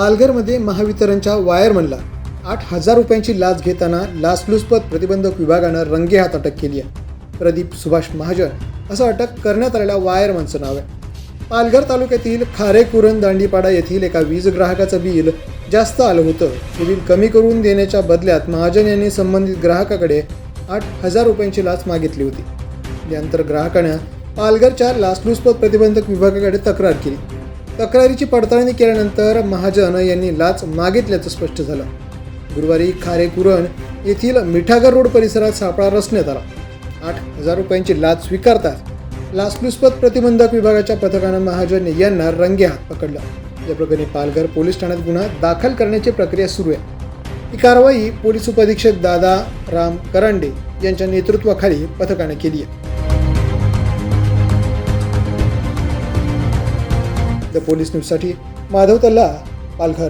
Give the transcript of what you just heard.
पालघरमध्ये महावितरणच्या वायरमनला 8,000 रुपयांची लाच घेताना लाचलुचपत प्रतिबंधक विभागानं रंगेहात अटक केली आहे. प्रदीप सुभाष महाजन असं अटक करण्यात आलेल्या वायरमनचं नाव आहे. पालघर तालुक्यातील खारेकुरण दांडीपाडा येथील एका वीज ग्राहकाचं बिल जास्त आलं होतं. ते बिल कमी करून देण्याच्या बदल्यात महाजन यांनी संबंधित ग्राहकाकडे 8,000 रुपयांची लाच मागितली होती. यानंतर ग्राहकानं पालघरच्या लाचलुचपत प्रतिबंधक विभागाकडे तक्रार केली. तक्रारीची पडताळणी केल्यानंतर महाजन यांनी लाच मागितल्याचं स्पष्ट झालं. गुरुवारी खारेकुरण येथील मिठागर रोड परिसरात सापळा रचण्यात आला. 8,000 रुपयांची लाच स्वीकारताच लाचलुचपत प्रतिबंधक विभागाच्या पथकानं महाजन यांना रंगेहात पकडलं. या प्रकरणी पालघर पोलीस ठाण्यात गुन्हा दाखल करण्याची प्रक्रिया सुरू आहे. ही कारवाई पोलीस उपअधीक्षक दादा राम करांडे यांच्या नेतृत्वाखाली पथकाने केली आहे. द पोलीस न्यूजसाठी माधव तल्ला, पालघर.